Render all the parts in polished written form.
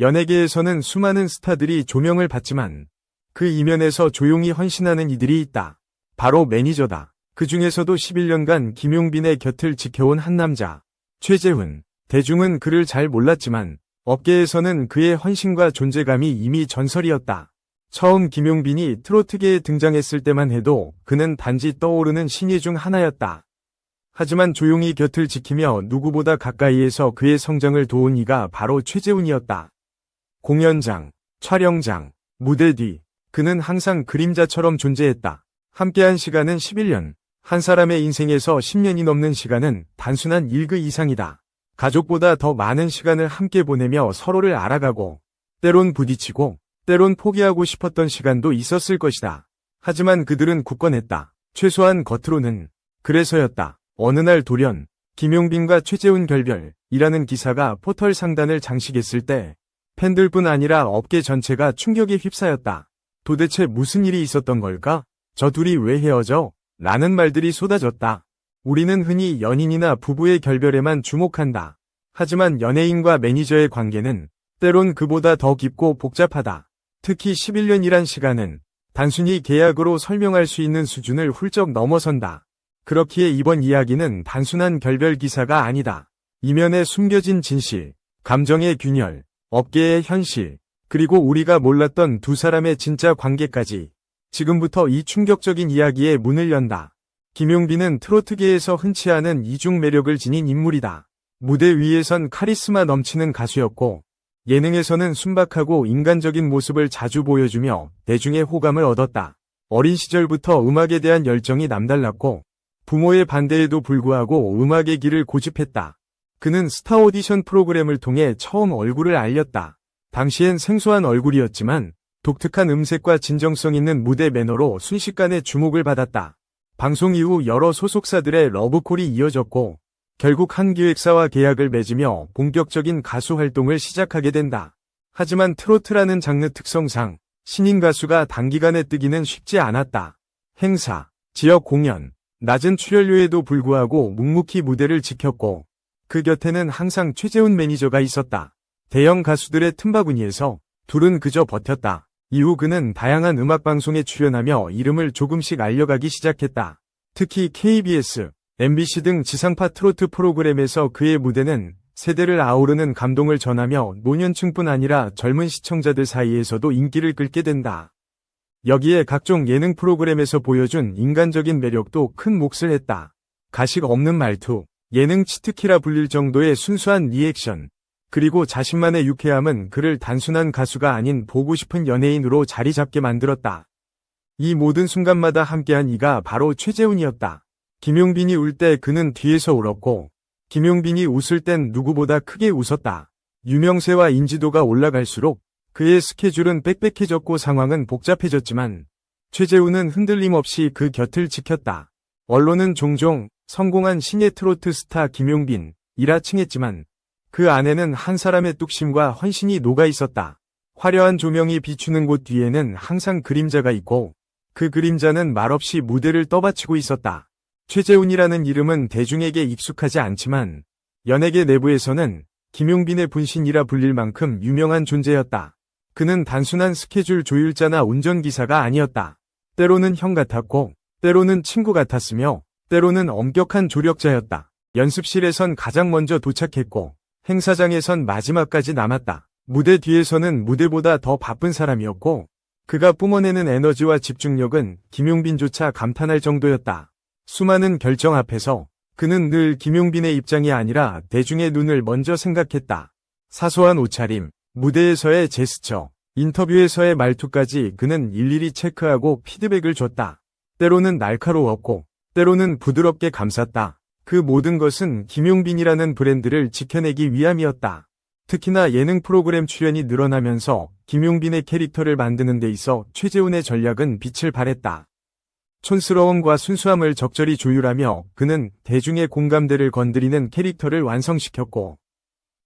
연예계에서는 수많은 스타들이 조명을 받지만 그 이면에서 조용히 헌신하는 이들이 있다. 바로 매니저다. 그 중에서도 11년간 김용빈의 곁을 지켜온 한 남자, 최재훈. 대중은 그를 잘 몰랐지만 업계에서는 그의 헌신과 존재감이 이미 전설이었다. 처음 김용빈이 트로트계에 등장했을 때만 해도 그는 단지 떠오르는 신예 중 하나였다. 하지만 조용히 곁을 지키며 누구보다 가까이에서 그의 성장을 도운 이가 바로 최재훈이었다. 공연장, 촬영장, 무대 뒤, 그는 항상 그림자처럼 존재했다. 함께한 시간은 11년, 한 사람의 인생에서 10년이 넘는 시간은 단순한 일그 이상이다. 가족보다 더 많은 시간을 함께 보내며 서로를 알아가고, 때론 부딪히고, 때론 포기하고 싶었던 시간도 있었을 것이다. 하지만 그들은 굳건했다. 최소한 겉으로는. 그래서였다. 어느 날 돌연, 김용빈과 최재훈 결별이라는 기사가 포털 상단을 장식했을 때 팬들뿐 아니라 업계 전체가 충격에 휩싸였다. 도대체 무슨 일이 있었던 걸까? 저 둘이 왜 헤어져? 라는 말들이 쏟아졌다. 우리는 흔히 연인이나 부부의 결별에만 주목한다. 하지만 연예인과 매니저의 관계는 때론 그보다 더 깊고 복잡하다. 특히 11년이란 시간은 단순히 계약으로 설명할 수 있는 수준을 훌쩍 넘어선다. 그렇기에 이번 이야기는 단순한 결별 기사가 아니다. 이면에 숨겨진 진실, 감정의 균열, 업계의 현실, 그리고 우리가 몰랐던 두 사람의 진짜 관계까지 지금부터 이 충격적인 이야기의 문을 연다. 김용빈은 트로트계에서 흔치 않은 이중 매력을 지닌 인물이다. 무대 위에선 카리스마 넘치는 가수였고 예능에서는 순박하고 인간적인 모습을 자주 보여주며 대중의 호감을 얻었다. 어린 시절부터 음악에 대한 열정이 남달랐고 부모의 반대에도 불구하고 음악의 길을 고집했다. 그는 스타 오디션 프로그램을 통해 처음 얼굴을 알렸다. 당시엔 생소한 얼굴이었지만 독특한 음색과 진정성 있는 무대 매너로 순식간에 주목을 받았다. 방송 이후 여러 소속사들의 러브콜이 이어졌고 결국 한 기획사와 계약을 맺으며 본격적인 가수 활동을 시작하게 된다. 하지만 트로트라는 장르 특성상 신인 가수가 단기간에 뜨기는 쉽지 않았다. 행사, 지역 공연, 낮은 출연료에도 불구하고 묵묵히 무대를 지켰고 그 곁에는 항상 최재훈 매니저가 있었다. 대형 가수들의 틈바구니에서 둘은 그저 버텼다. 이후 그는 다양한 음악방송에 출연하며 이름을 조금씩 알려가기 시작했다. 특히 KBS, MBC 등 지상파 트로트 프로그램에서 그의 무대는 세대를 아우르는 감동을 전하며 노년층뿐 아니라 젊은 시청자들 사이에서도 인기를 끌게 된다. 여기에 각종 예능 프로그램에서 보여준 인간적인 매력도 큰 몫을 했다. 가식 없는 말투, 예능 치트키라 불릴 정도의 순수한 리액션, 그리고 자신만의 유쾌함은 그를 단순한 가수가 아닌 보고 싶은 연예인으로 자리 잡게 만들었다. 이 모든 순간마다 함께한 이가 바로 최재훈이었다. 김용빈이 울 때 그는 뒤에서 울었고 김용빈이 웃을 땐 누구보다 크게 웃었다. 유명세와 인지도가 올라갈수록 그의 스케줄은 빽빽해졌고 상황은 복잡해졌지만 최재훈은 흔들림 없이 그 곁을 지켰다. 언론은 종종 성공한 신예 트로트 스타 김용빈이라 칭했지만 그 안에는 한 사람의 뚝심과 헌신이 녹아 있었다. 화려한 조명이 비추는 곳 뒤에는 항상 그림자가 있고 그 그림자는 말없이 무대를 떠받치고 있었다. 최재훈이라는 이름은 대중에게 익숙하지 않지만 연예계 내부에서는 김용빈의 분신이라 불릴 만큼 유명한 존재였다. 그는 단순한 스케줄 조율자나 운전기사가 아니었다. 때로는 형 같았고 때로는 친구 같았으며 때로는 엄격한 조력자였다. 연습실에선 가장 먼저 도착했고 행사장에선 마지막까지 남았다. 무대 뒤에서는 무대보다 더 바쁜 사람이었고 그가 뿜어내는 에너지와 집중력은 김용빈조차 감탄할 정도였다. 수많은 결정 앞에서 그는 늘 김용빈의 입장이 아니라 대중의 눈을 먼저 생각했다. 사소한 옷차림, 무대에서의 제스처, 인터뷰에서의 말투까지 그는 일일이 체크하고 피드백을 줬다. 때로는 날카로웠고 때로는 부드럽게 감쌌다. 그 모든 것은 김용빈이라는 브랜드를 지켜내기 위함이었다. 특히나 예능 프로그램 출연이 늘어나면서 김용빈의 캐릭터를 만드는 데 있어 최재훈의 전략은 빛을 발했다. 촌스러움과 순수함을 적절히 조율하며 그는 대중의 공감대를 건드리는 캐릭터를 완성시켰고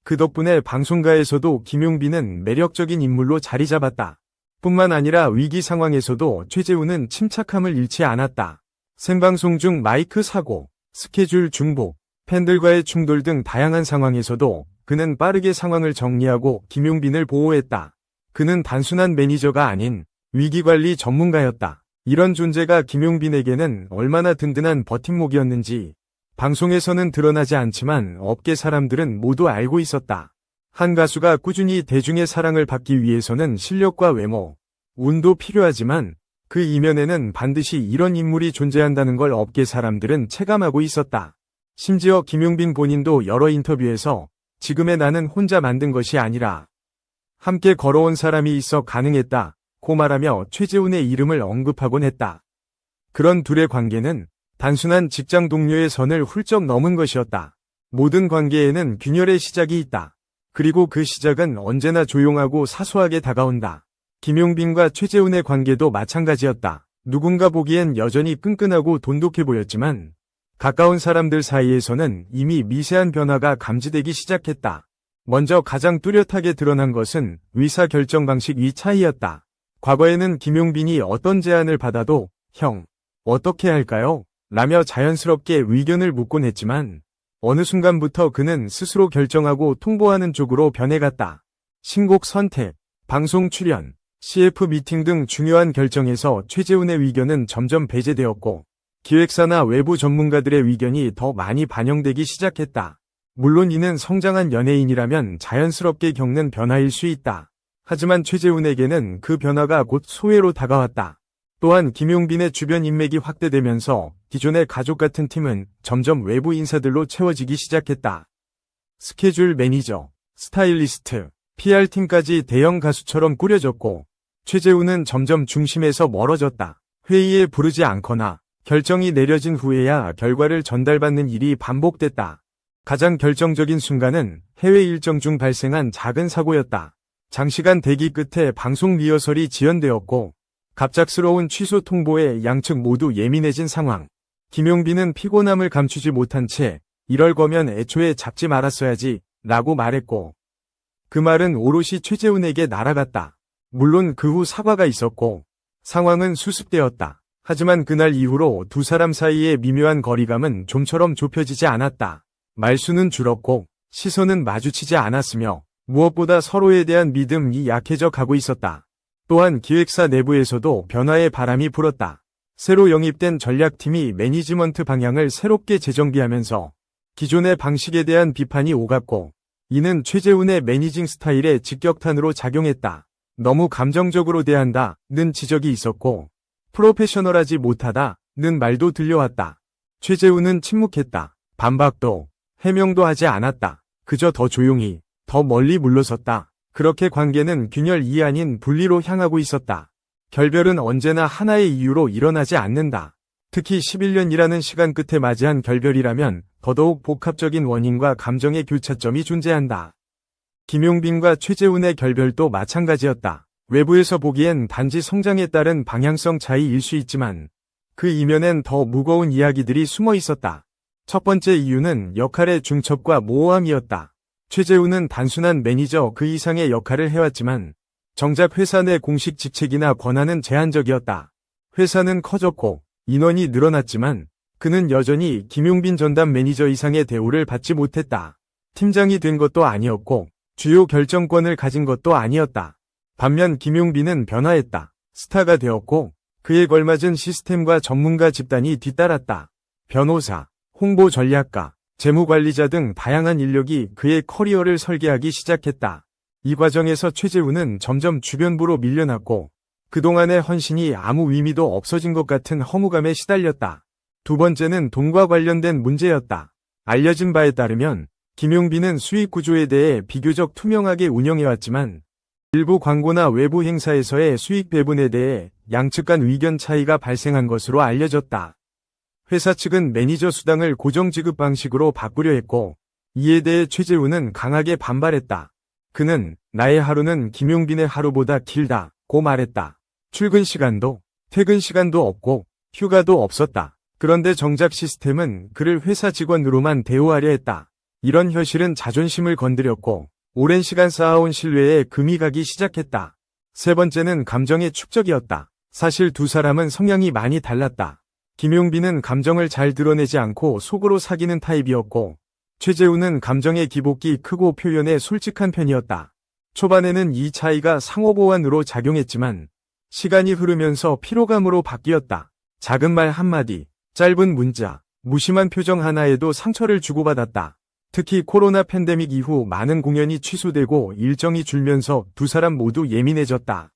그 덕분에 방송가에서도 김용빈은 매력적인 인물로 자리 잡았다. 뿐만 아니라 위기 상황에서도 최재훈은 침착함을 잃지 않았다. 생방송 중 마이크 사고, 스케줄 중복, 팬들과의 충돌 등 다양한 상황에서도 그는 빠르게 상황을 정리하고 김용빈을 보호했다. 그는 단순한 매니저가 아닌 위기관리 전문가였다. 이런 존재가 김용빈에게는 얼마나 든든한 버팀목이었는지 방송에서는 드러나지 않지만 업계 사람들은 모두 알고 있었다. 한 가수가 꾸준히 대중의 사랑을 받기 위해서는 실력과 외모, 운도 필요하지만 그 이면에는 반드시 이런 인물이 존재한다는 걸 업계 사람들은 체감하고 있었다. 심지어 김용빈 본인도 여러 인터뷰에서 지금의 나는 혼자 만든 것이 아니라 함께 걸어온 사람이 있어 가능했다 고 말하며 최재훈의 이름을 언급하곤 했다. 그런 둘의 관계는 단순한 직장 동료의 선을 훌쩍 넘은 것이었다. 모든 관계에는 균열의 시작이 있다. 그리고 그 시작은 언제나 조용하고 사소하게 다가온다. 김용빈과 최재훈의 관계도 마찬가지였다. 누군가 보기엔 여전히 끈끈하고 돈독해 보였지만 가까운 사람들 사이에서는 이미 미세한 변화가 감지되기 시작했다. 먼저 가장 뚜렷하게 드러난 것은 의사결정 방식 위 차이였다. 과거에는 김용빈이 어떤 제안을 받아도 형, 어떻게 할까요? 라며 자연스럽게 의견을 묻곤 했지만 어느 순간부터 그는 스스로 결정하고 통보하는 쪽으로 변해갔다. 신곡 선택, 방송 출연, CF 미팅 등 중요한 결정에서 최재훈의 의견은 점점 배제되었고 기획사나 외부 전문가들의 의견이 더 많이 반영되기 시작했다. 물론 이는 성장한 연예인이라면 자연스럽게 겪는 변화일 수 있다. 하지만 최재훈에게는 그 변화가 곧 소외로 다가왔다. 또한 김용빈의 주변 인맥이 확대되면서 기존의 가족 같은 팀은 점점 외부 인사들로 채워지기 시작했다. 스케줄 매니저, 스타일리스트, PR팀까지 대형 가수처럼 꾸려졌고 최재훈은 점점 중심에서 멀어졌다. 회의에 부르지 않거나 결정이 내려진 후에야 결과를 전달받는 일이 반복됐다. 가장 결정적인 순간은 해외 일정 중 발생한 작은 사고였다. 장시간 대기 끝에 방송 리허설이 지연되었고 갑작스러운 취소 통보에 양측 모두 예민해진 상황. 김용빈은 피곤함을 감추지 못한 채 이럴 거면 애초에 잡지 말았어야지 라고 말했고 그 말은 오롯이 최재훈에게 날아갔다. 물론 그 후 사과가 있었고 상황은 수습되었다. 하지만 그날 이후로 두 사람 사이의 미묘한 거리감은 좀처럼 좁혀지지 않았다. 말수는 줄었고 시선은 마주치지 않았으며 무엇보다 서로에 대한 믿음이 약해져 가고 있었다. 또한 기획사 내부에서도 변화의 바람이 불었다. 새로 영입된 전략팀이 매니지먼트 방향을 새롭게 재정비하면서 기존의 방식에 대한 비판이 오갔고 이는 최재훈의 매니징 스타일에 직격탄으로 작용했다. 너무 감정적으로 대한다는 지적이 있었고 프로페셔널하지 못하다는 말도 들려왔다. 최재훈은 침묵했다. 반박도 해명도 하지 않았다. 그저 더 조용히, 더 멀리 물러섰다. 그렇게 관계는 균열이 아닌 분리로 향하고 있었다. 결별은 언제나 하나의 이유로 일어나지 않는다. 특히 11년이라는 시간 끝에 맞이한 결별이라면 더더욱 복합적인 원인과 감정의 교차점이 존재한다. 김용빈과 최재훈의 결별도 마찬가지였다. 외부에서 보기엔 단지 성장에 따른 방향성 차이일 수 있지만 그 이면엔 더 무거운 이야기들이 숨어 있었다. 첫 번째 이유는 역할의 중첩과 모호함이었다. 최재훈은 단순한 매니저 그 이상의 역할을 해왔지만 정작 회사 내 공식 직책이나 권한은 제한적이었다. 회사는 커졌고 인원이 늘어났지만 그는 여전히 김용빈 전담 매니저 이상의 대우를 받지 못했다. 팀장이 된 것도 아니었고 주요 결정권을 가진 것도 아니었다. 반면 김용빈은 변화했다. 스타가 되었고 그에 걸맞은 시스템과 전문가 집단이 뒤따랐다. 변호사, 홍보 전략가, 재무관리자 등 다양한 인력이 그의 커리어를 설계하기 시작했다. 이 과정에서 최재훈은 점점 주변부로 밀려났고 그동안의 헌신이 아무 의미도 없어진 것 같은 허무감에 시달렸다. 두 번째는 돈과 관련된 문제였다. 알려진 바에 따르면 김용빈은 수익 구조에 대해 비교적 투명하게 운영해왔지만 일부 광고나 외부 행사에서의 수익 배분에 대해 양측 간 의견 차이가 발생한 것으로 알려졌다. 회사 측은 매니저 수당을 고정 지급 방식으로 바꾸려 했고 이에 대해 최재훈은 강하게 반발했다. 그는 나의 하루는 김용빈의 하루보다 길다고 말했다. 출근 시간도 퇴근 시간도 없고 휴가도 없었다. 그런데 정작 시스템은 그를 회사 직원으로만 대우하려 했다. 이런 현실은 자존심을 건드렸고 오랜 시간 쌓아온 신뢰에 금이 가기 시작했다. 세 번째는 감정의 축적이었다. 사실 두 사람은 성향이 많이 달랐다. 김용빈은 감정을 잘 드러내지 않고 속으로 사귀는 타입이었고 최재훈은 감정의 기복이 크고 표현에 솔직한 편이었다. 초반에는 이 차이가 상호보완으로 작용했지만 시간이 흐르면서 피로감으로 바뀌었다. 작은 말 한마디, 짧은 문자, 무심한 표정 하나에도 상처를 주고받았다. 특히 코로나 팬데믹 이후 많은 공연이 취소되고 일정이 줄면서 두 사람 모두 예민해졌다.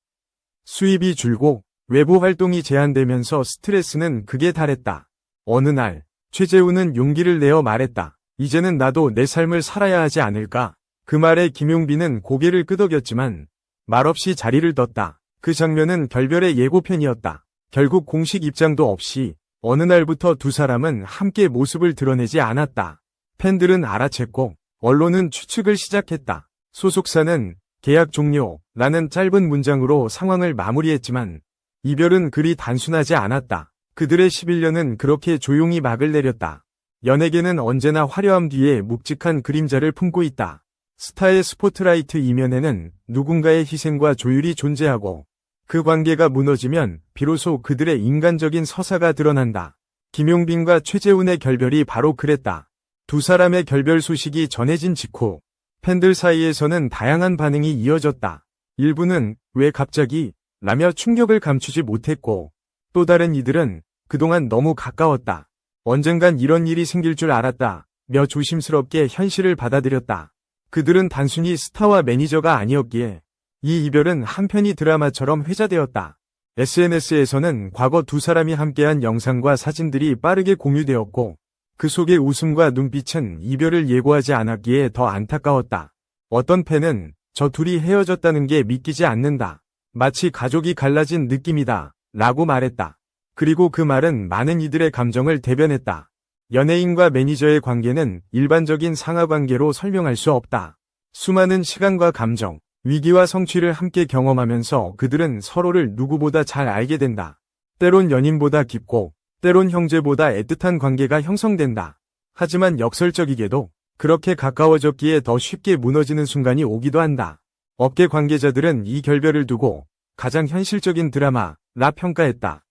수입이 줄고 외부 활동이 제한되면서 스트레스는 극에 달했다. 어느 날 최재훈은 용기를 내어 말했다. 이제는 나도 내 삶을 살아야 하지 않을까? 그 말에 김용빈은 고개를 끄덕였지만 말없이 자리를 떴다. 그 장면은 결별의 예고편이었다. 결국 공식 입장도 없이 어느 날부터 두 사람은 함께 모습을 드러내지 않았다. 팬들은 알아챘고 언론은 추측을 시작했다. 소속사는 계약 종료라는 짧은 문장으로 상황을 마무리했지만 이별은 그리 단순하지 않았다. 그들의 11년은 그렇게 조용히 막을 내렸다. 연예계는 언제나 화려함 뒤에 묵직한 그림자를 품고 있다. 스타의 스포트라이트 이면에는 누군가의 희생과 조율이 존재하고 그 관계가 무너지면 비로소 그들의 인간적인 서사가 드러난다. 김용빈과 최재훈의 결별이 바로 그랬다. 두 사람의 결별 소식이 전해진 직후 팬들 사이에서는 다양한 반응이 이어졌다. 일부는 왜 갑자기? 라며 충격을 감추지 못했고 또 다른 이들은 그동안 너무 가까웠다. 언젠간 이런 일이 생길 줄 알았다. 며 조심스럽게 현실을 받아들였다. 그들은 단순히 스타와 매니저가 아니었기에 이 이별은 한편의 드라마처럼 회자되었다. SNS에서는 과거 두 사람이 함께한 영상과 사진들이 빠르게 공유되었고 그 속의 웃음과 눈빛은 이별을 예고하지 않았기에 더 안타까웠다. 어떤 팬은 저 둘이 헤어졌다는 게 믿기지 않는다. 마치 가족이 갈라진 느낌이다. 라고 말했다. 그리고 그 말은 많은 이들의 감정을 대변했다. 연예인과 매니저의 관계는 일반적인 상하관계로 설명할 수 없다. 수많은 시간과 감정, 위기와 성취를 함께 경험하면서 그들은 서로를 누구보다 잘 알게 된다. 때론 연인보다 깊고, 때론 형제보다 애틋한 관계가 형성된다. 하지만 역설적이게도 그렇게 가까워졌기에 더 쉽게 무너지는 순간이 오기도 한다. 업계 관계자들은 이 결별을 두고 가장 현실적인 드라마라 평가했다.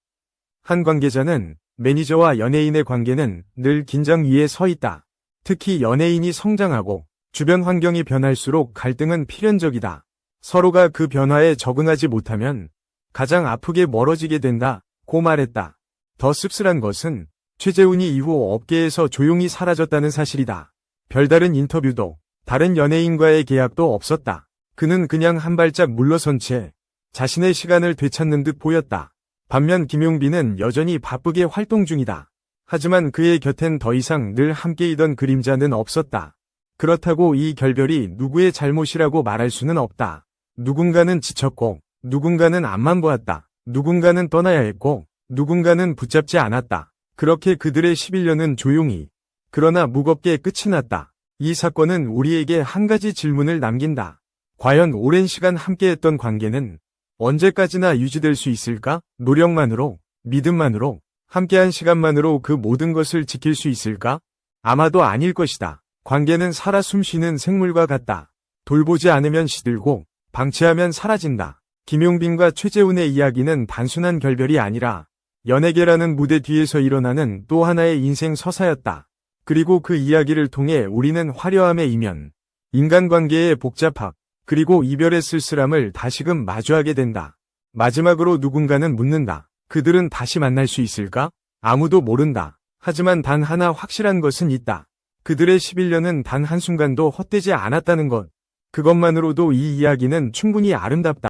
한 관계자는 매니저와 연예인의 관계는 늘 긴장 위에 서 있다. 특히 연예인이 성장하고 주변 환경이 변할수록 갈등은 필연적이다. 서로가 그 변화에 적응하지 못하면 가장 아프게 멀어지게 된다고 말했다. 더 씁쓸한 것은 최재훈이 이후 업계에서 조용히 사라졌다는 사실이다. 별다른 인터뷰도 다른 연예인과의 계약도 없었다. 그는 그냥 한 발짝 물러선 채 자신의 시간을 되찾는 듯 보였다. 반면 김용빈은 여전히 바쁘게 활동 중이다. 하지만 그의 곁엔 더 이상 늘 함께이던 그림자는 없었다. 그렇다고 이 결별이 누구의 잘못이라고 말할 수는 없다. 누군가는 지쳤고, 누군가는 앞만 보았다. 누군가는 떠나야 했고, 누군가는 붙잡지 않았다. 그렇게 그들의 11년은 조용히, 그러나 무겁게 끝이 났다. 이 사건은 우리에게 한 가지 질문을 남긴다. 과연 오랜 시간 함께했던 관계는 언제까지나 유지될 수 있을까? 노력만으로, 믿음만으로, 함께한 시간만으로 그 모든 것을 지킬 수 있을까? 아마도 아닐 것이다. 관계는 살아 숨쉬는 생물과 같다. 돌보지 않으면 시들고, 방치하면 사라진다. 김용빈과 최재훈의 이야기는 단순한 결별이 아니라 연예계라는 무대 뒤에서 일어나는 또 하나의 인생 서사였다. 그리고 그 이야기를 통해 우리는 화려함의 이면, 인간관계의 복잡함, 그리고 이별의 쓸쓸함을 다시금 마주하게 된다. 마지막으로 누군가는 묻는다. 그들은 다시 만날 수 있을까? 아무도 모른다. 하지만 단 하나 확실한 것은 있다. 그들의 11년은 단 한순간도 헛되지 않았다는 것. 그것만으로도 이 이야기는 충분히 아름답다.